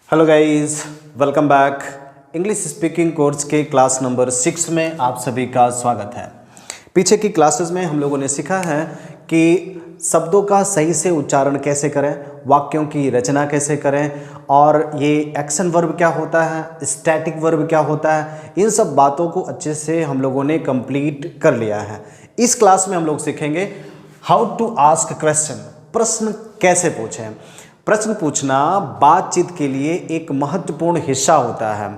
Hello guys, welcome back. English speaking course के class number 6 में आप सभी का स्वागत है। पीछे की क्लासेस में हम लोगों ने सीखा है कि शब्दों का सही से उच्चारण कैसे करें, वाक्यों की रचना कैसे करें, और ये एक्शन वर्ब क्या होता है, स्टैटिक वर्ब क्या होता है, इन सब बातों को अच्छे से हम लोगों ने कंप्लीट कर लिया है। इस क्लास में हम लोग सीखेंगे हाउ टू आस्क क्वेश्चन, प्रश्न कैसे पूछें। प्रश्न पूछना बातचीत के लिए एक महत्वपूर्ण हिस्सा होता है।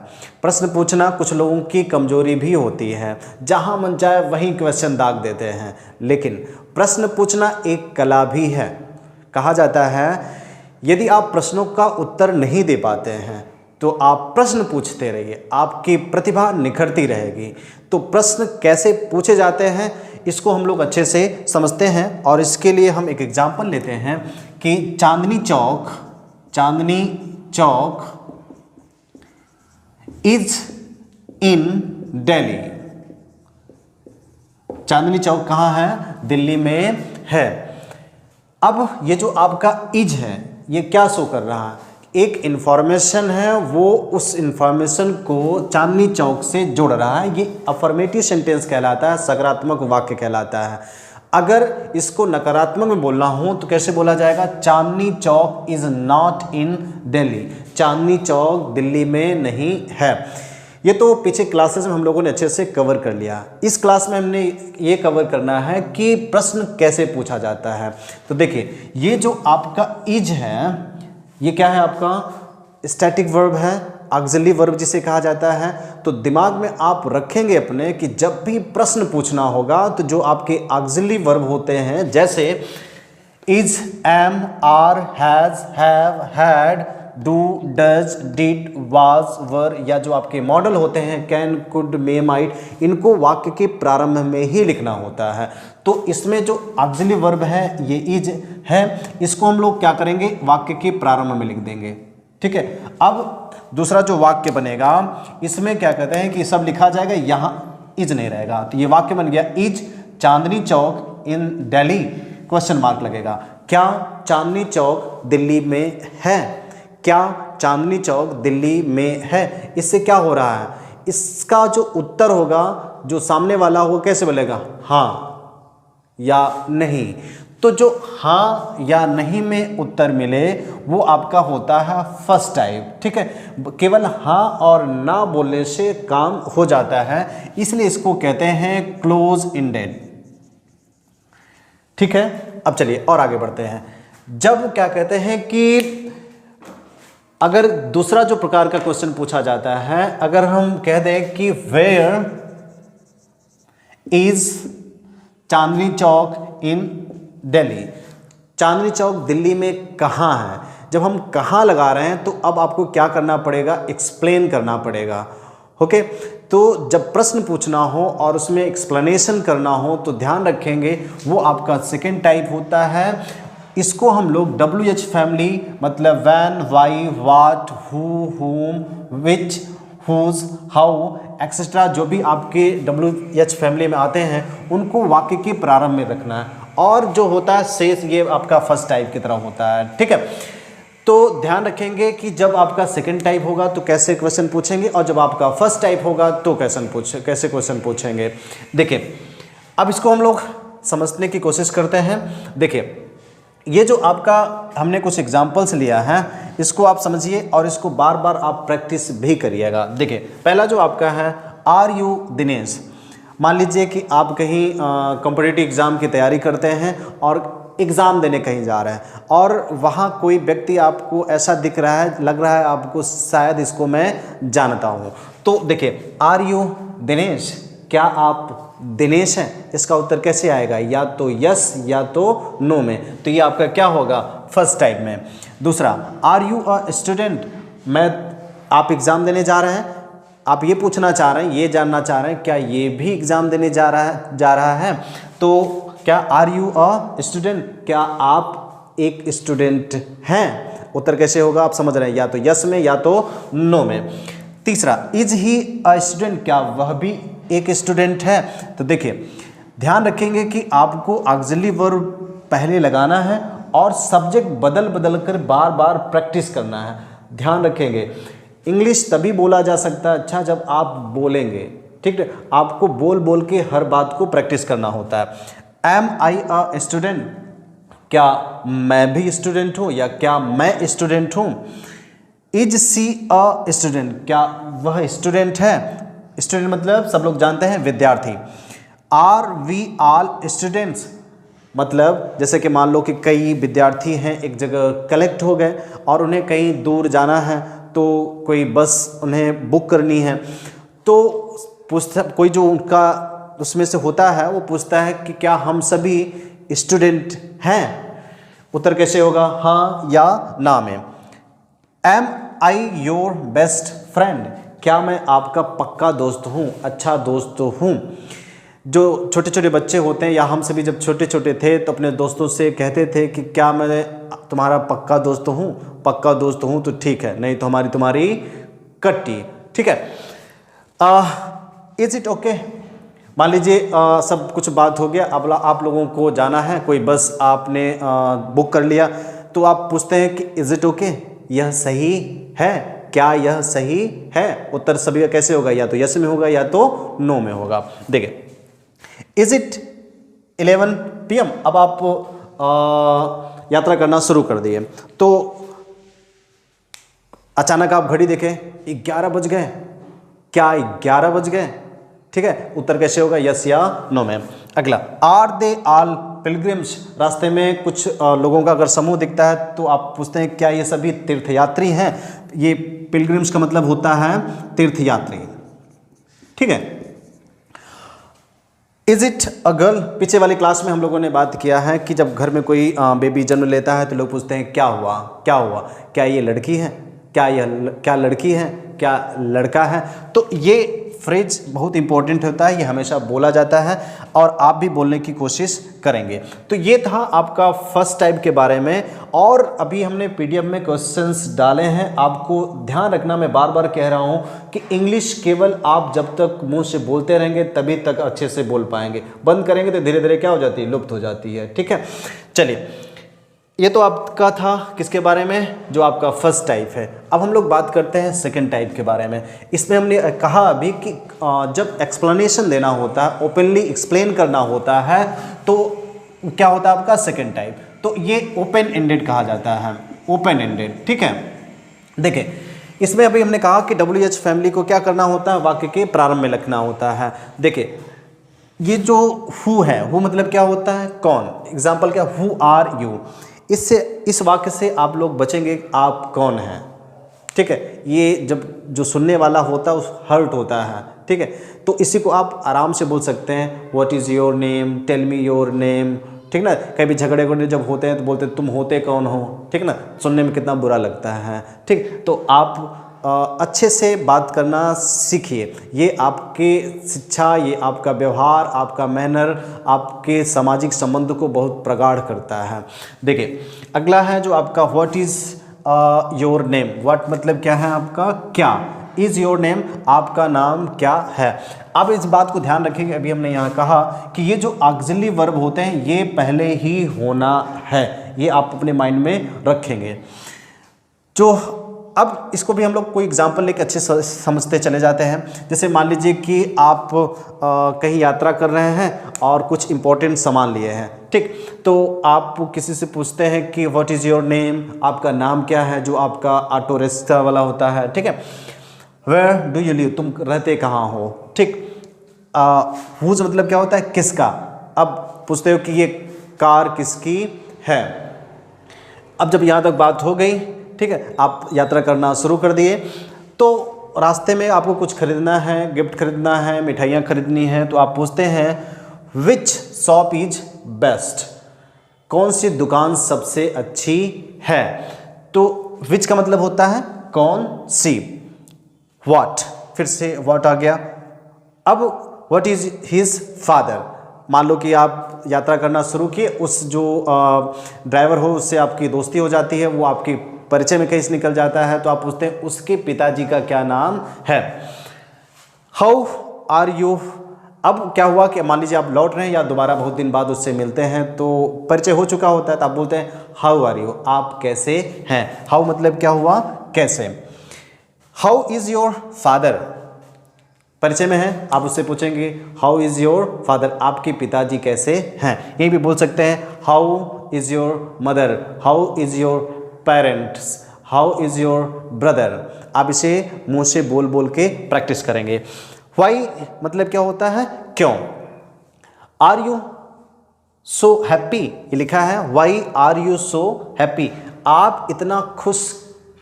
प्रश्न पूछना कुछ लोगों की कमजोरी भी होती है, जहां मन चाहे वहीं क्वेश्चन दाग देते हैं, लेकिन प्रश्न पूछना एक कला भी है। कहा जाता है यदि आप प्रश्नों का उत्तर नहीं दे पाते हैं तो आप प्रश्न पूछते रहिए, आपकी प्रतिभा निखरती रहेगी। तो प्रश्न कैसे पूछे जाते हैं इसको हम लोग अच्छे से समझते हैं, और इसके लिए हम एक एग्जाम्पल लेते हैं कि चांदनी चौक इज इन दिल्ली। चांदनी चौक कहाँ है? दिल्ली में है। अब ये जो आपका इज है ये क्या शो कर रहा है? एक इंफॉर्मेशन है, वो उस इंफॉर्मेशन को चांदनी चौक से जोड़ रहा है। ये अफर्मेटिव सेंटेंस कहलाता है, सकारात्मक वाक्य कहलाता है। अगर इसको नकारात्मक में बोलना हो तो कैसे बोला जाएगा? Chandni Chowk is not in Delhi. Chandni Chowk Delhi में नहीं है। ये तो पीछे क्लासेस में हम लोगों ने अच्छे से कवर कर लिया। इस क्लास में हमने ये कवर करना है कि प्रश्न कैसे पूछा जाता है। तो देखिए, ये जो आपका इज है ये क्या है? आपका स्टैटिक वर्ब है, ऑक्सिलरी वर्ब जिसे कहा जाता है। तो दिमाग में आप रखेंगे अपने कि जब भी प्रश्न पूछना होगा तो जो आपके ऑक्सिलरी वर्ब होते हैं, जैसे is, am, are, has, have, had, do, does, did, was, were, या जो आपके मॉडल होते हैं कैन, कुड, मे, माइट, इनको वाक्य के प्रारंभ में ही लिखना होता है। तो इसमें जो ऑक्सिलरी वर्ब है ये इज है, इसको हम लोग क्या करेंगे? वाक्य के प्रारंभ में लिख देंगे। ठीक है। अब दूसरा जो वाक्य बनेगा इसमें क्या कहते हैं कि सब लिखा जाएगा, यहाँ इज नहीं रहेगा। तो ये वाक्य बन गया is Chandni Chowk in Delhi, question mark लगेगा। क्या चांदनी चौक दिल्ली में है? क्या चांदनी चौक दिल्ली में है? इससे क्या हो रहा है? इसका जो उत्तर होगा, जो सामने वाला होगा, कैसे बोलेगा? हाँ या नहीं। तो जो हाँ या नहीं में उत्तर मिले वो आपका होता है फर्स्ट टाइप। ठीक है। केवल हाँ और ना बोलने से काम हो जाता है, इसलिए इसको कहते हैं क्लोज इंडेड। ठीक है। अब चलिए और आगे बढ़ते हैं। जब क्या कहते हैं कि अगर दूसरा जो प्रकार का क्वेश्चन पूछा जाता है, अगर हम कह दें कि वेयर इज चांदनी चौक इन दिल्ली, चांदनी चौक दिल्ली में कहाँ है? जब हम कहाँ लगा रहे हैं तो अब आपको क्या करना पड़ेगा? एक्सप्लेन करना पड़ेगा। ओके। तो जब प्रश्न पूछना हो और उसमें एक्सप्लेनेशन करना हो तो ध्यान रखेंगे वो आपका सेकेंड टाइप होता है। इसको हम लोग WH फैमिली, मतलब व्हेन, व्हाई, व्हाट, हु, हुम, विच, हुज, हाउ, एक्सेट्रा, जो भी आपके WH फैमिली में आते हैं उनको वाक्य के प्रारंभ में रखना है। और जो होता है शेष, ये आपका फर्स्ट टाइप की तरह होता है। ठीक है। तो ध्यान रखेंगे कि जब आपका सेकंड टाइप होगा तो कैसे क्वेश्चन पूछेंगे, और जब आपका फर्स्ट टाइप होगा तो कैसे क्वेश्चन पूछेंगे। देखिए, अब इसको हम लोग समझने की कोशिश करते हैं। देखिए, ये जो आपका हमने कुछ एग्जाम्पल्स लिया है इसको आप समझिए और इसको बार बार आप प्रैक्टिस भी करिएगा। देखिए, पहला जो आपका है, आर यू दिनेश। मान लीजिए कि आप कहीं कॉम्पिटिटिव एग्ज़ाम की तैयारी करते हैं और एग्ज़ाम देने कहीं जा रहे हैं, और वहाँ कोई व्यक्ति आपको ऐसा दिख रहा है, लग रहा है आपको शायद इसको मैं जानता हूँ। तो देखिए, आर यू दिनेश, क्या आप दिनेश हैं? इसका उत्तर कैसे आएगा? या तो यस या तो नो में। तो ये आपका क्या होगा? फर्स्ट टाइप में। दूसरा, आर यू अ स्टूडेंट। आप एग्ज़ाम देने जा रहे हैं, आप ये पूछना चाह रहे हैं, ये जानना चाह रहे हैं क्या ये भी एग्ज़ाम देने जा रहा है। तो क्या आर यू अ स्टूडेंट, क्या आप एक स्टूडेंट हैं? उत्तर कैसे होगा? आप समझ रहे हैं, या तो यस में या तो नो में। तीसरा, इज ही अ स्टूडेंट, क्या वह भी एक स्टूडेंट है? तो देखिए, ध्यान रखेंगे कि आपको ऑक्सिलरी वर्ब पहले लगाना है और सब्जेक्ट बदल बदल कर बार बार प्रैक्टिस करना है। ध्यान रखेंगे। इंग्लिश तभी बोला जा सकता है अच्छा जब आप बोलेंगे, ठीक है। आपको बोल बोल के हर बात को प्रैक्टिस करना होता है। एम आई अ स्टूडेंट, क्या मैं भी स्टूडेंट हूँ या क्या मैं स्टूडेंट हूँ। इज सी अ स्टूडेंट, क्या वह स्टूडेंट है। स्टूडेंट मतलब सब लोग जानते हैं विद्यार्थी। आर वी ऑल स्टूडेंट्स, मतलब जैसे कि मान लो कि कई विद्यार्थी हैं एक जगह कलेक्ट हो गए और उन्हें कहीं दूर जाना है, तो कोई बस उन्हें बुक करनी है, तो पूछता कोई जो उनका उसमें से होता है वो पूछता है कि क्या हम सभी स्टूडेंट हैं। उत्तर कैसे होगा, हाँ या ना में। Am I your best friend, क्या मैं आपका पक्का दोस्त हूँ, अच्छा दोस्त हूँ। जो छोटे छोटे बच्चे होते हैं या हम सभी जब छोटे छोटे थे तो अपने दोस्तों से कहते थे कि क्या मैं तुम्हारा पक्का दोस्त हूँ, पक्का दोस्त हूँ तो ठीक है, नहीं तो हमारी तुम्हारी कट्टी, ठीक है। इज इट ओके, मान लीजिए सब कुछ बात हो गया, अब आप लोगों को जाना है, कोई बस आपने बुक कर लिया, तो आप पूछते हैं कि इज इट ओके, यह सही है, क्या यह सही है। उत्तर सभी का कैसे होगा, या तो यस में होगा या तो नो में होगा। देखिए, इज इट 11 PM, अब आप यात्रा करना शुरू कर दिए, तो अचानक आप घड़ी देखें 11 बज गए, क्या 11 बज गए, ठीक है। उत्तर कैसे होगा, यस या नो में। अगला, आर दे ऑल पिलग्रिम्स, रास्ते में कुछ लोगों का अगर समूह दिखता है तो आप पूछते हैं क्या ये सभी तीर्थयात्री हैं। ये पिलग्रिम्स का मतलब होता है तीर्थयात्री, ठीक है। इज इट अ गर्ल, पीछे वाली क्लास में हम लोगों ने बात किया है कि जब घर में कोई बेबी जन्म लेता है तो लोग पूछते हैं क्या हुआ, क्या हुआ, क्या ये लड़की है, क्या लड़की है, क्या लड़का है। तो ये फ्रेज बहुत इंपॉर्टेंट होता है, ये हमेशा बोला जाता है और आप भी बोलने की कोशिश करेंगे। तो ये था आपका फर्स्ट टाइप के बारे में, और अभी हमने पीडीएफ में क्वेश्चंस डाले हैं। आपको ध्यान रखना, मैं बार बार कह रहा हूँ कि इंग्लिश केवल आप जब तक मुंह से बोलते रहेंगे तभी तक अच्छे से बोल पाएंगे, बंद करेंगे तो धीरे धीरे क्या हो जाती है, लुप्त हो जाती है, ठीक है। चलिए, ये तो आपका था किसके बारे में, जो आपका फर्स्ट टाइप है। अब हम लोग बात करते हैं सेकंड टाइप के बारे में। इसमें हमने कहा अभी कि जब एक्सप्लेनेशन देना होता है, ओपनली एक्सप्लेन करना होता है, तो क्या होता है आपका सेकंड टाइप। तो ये ओपन एंडेड कहा जाता है, ओपन एंडेड, ठीक है। देखिए, इसमें अभी हमने कहा कि WH फैमिली को क्या करना होता है, वाक्य के प्रारंभ में लिखना होता है। देखिए, ये जो हु है, हु मतलब क्या होता है, कौन। एग्जाम्पल क्या, हु आर यू, इससे इस वाक्य से आप लोग बचेंगे, आप कौन हैं, ठीक है। ये जब जो सुनने वाला होता है उस हर्ट होता है, ठीक है। तो इसी को आप आराम से बोल सकते हैं, what is your name, tell me your name, ठीक ना। कभी झगड़े जब होते हैं तो बोलते हैं तुम होते कौन हो, ठीक ना, सुनने में कितना बुरा लगता है, ठीक। तो आप अच्छे से बात करना सीखिए, ये आपके शिक्षा, ये आपका व्यवहार, आपका मैनर, आपके सामाजिक संबंध को बहुत प्रगाढ़ करता है। देखिए, अगला है जो आपका what is your name. What मतलब क्या है आपका, क्या। इज़ योर नेम, आपका नाम क्या है। अब इस बात को ध्यान रखेंगे, अभी हमने यहाँ कहा कि ये जो ऑक्सिलरी वर्ब होते हैं ये पहले ही होना है, ये आप अपने माइंड में रखेंगे। जो अब इसको भी हम लोग कोई एग्जाम्पल लेके अच्छे समझते चले जाते हैं। जैसे मान लीजिए कि आप कहीं यात्रा कर रहे हैं और कुछ इंपॉर्टेंट सामान लिए हैं, ठीक। तो आप किसी से पूछते हैं कि व्हाट इज़ योर नेम, आपका नाम क्या है, जो आपका ऑटो रिक्शा वाला होता है, ठीक है। वेयर डू यू लिव, तुम रहते कहाँ हो, ठीक। हुज मतलब क्या होता है, किसका। अब पूछते हो कि ये कार किसकी है। अब जब यहाँ तक बात हो गई, ठीक है, आप यात्रा करना शुरू कर दिए, तो रास्ते में आपको कुछ खरीदना है, गिफ्ट खरीदना है, मिठाइयाँ खरीदनी है, तो आप पूछते हैं विच शॉप इज बेस्ट, कौन सी दुकान सबसे अच्छी है। तो विच का मतलब होता है कौन सी। व्हाट, फिर से व्हाट आ गया। अब व्हाट इज हिज फादर, मान लो कि आप यात्रा करना शुरू किए, उस जो ड्राइवर हो उससे आपकी दोस्ती हो जाती है, वो आपकी परिचय में कहीं से निकल जाता है, तो आप पूछते हैं उसके पिताजी का क्या नाम है। हाउ आर यू, अब क्या हुआ कि मान लीजिए आप लौट रहे हैं या दोबारा बहुत दिन बाद उससे मिलते हैं, तो परिचय हो चुका होता है, तो आप बोलते हैं हाउ आर यू, आप कैसे हैं। हाउ मतलब क्या हुआ, कैसे। हाउ इज़ योर फादर, परिचय में है, आप उससे पूछेंगे हाउ इज़ योर फादर, आपके पिताजी कैसे हैं। यहीं भी बोल सकते हैं how is your mother, how is your parents, how is your brother. आप इसे मुंह से बोल बोल के प्रैक्टिस करेंगे। वाई मतलब क्या होता है, क्यों। आर यू सो हैप्पी, ये लिखा है why are you so happy, आप इतना खुश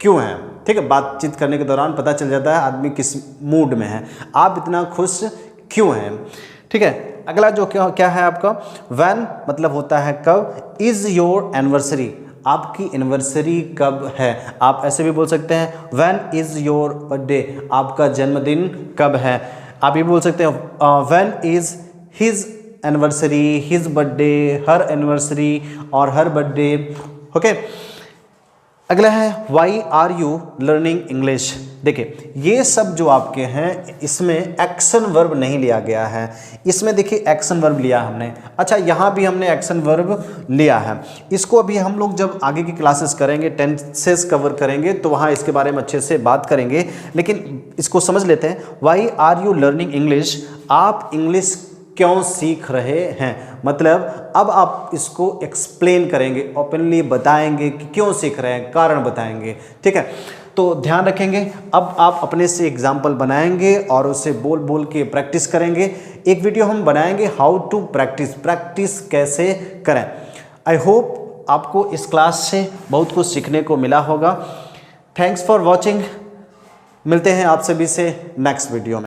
क्यों हैं। ठीक है, बातचीत करने के दौरान पता चल जाता है आदमी किस मूड में है, आप इतना खुश क्यों हैं। ठीक है, अगला जो क्या है आपका, व्हेन मतलब होता है कब, इज़ योर एनिवर्सरी, आपकी एनिवर्सरी कब है। आप ऐसे भी बोल सकते हैं व्हेन इज़ योर बर्थडे, आपका जन्मदिन कब है। आप ये बोल सकते हैं when is his anniversary, his birthday, हर एनिवर्सरी और हर बर्थडे। ओके, अगला है why are you learning English. देखिए ये सब जो आपके हैं इसमें एक्शन वर्ब नहीं लिया गया है, इसमें देखिए एक्शन वर्ब लिया हमने। अच्छा, यहाँ भी हमने एक्शन वर्ब लिया है, इसको अभी हम लोग जब आगे की क्लासेस करेंगे, टेंसेस कवर करेंगे तो वहाँ इसके बारे में अच्छे से बात करेंगे, लेकिन इसको समझ लेते हैं। Why are you learning English, आप इंग्लिश क्यों सीख रहे हैं, मतलब अब आप इसको एक्सप्लेन करेंगे, ओपनली बताएंगे कि क्यों सीख रहे हैं, कारण बताएंगे। ठीक है, तो ध्यान रखेंगे। अब आप अपने से एग्जाम्पल बनाएंगे और उसे बोल बोल के प्रैक्टिस करेंगे। एक वीडियो हम बनाएंगे हाउ टू प्रैक्टिस कैसे करें। आई होप आपको इस क्लास से बहुत कुछ सीखने को मिला होगा। थैंक्स फॉर वॉचिंग, मिलते हैं आप सभी से नेक्स्ट वीडियो में।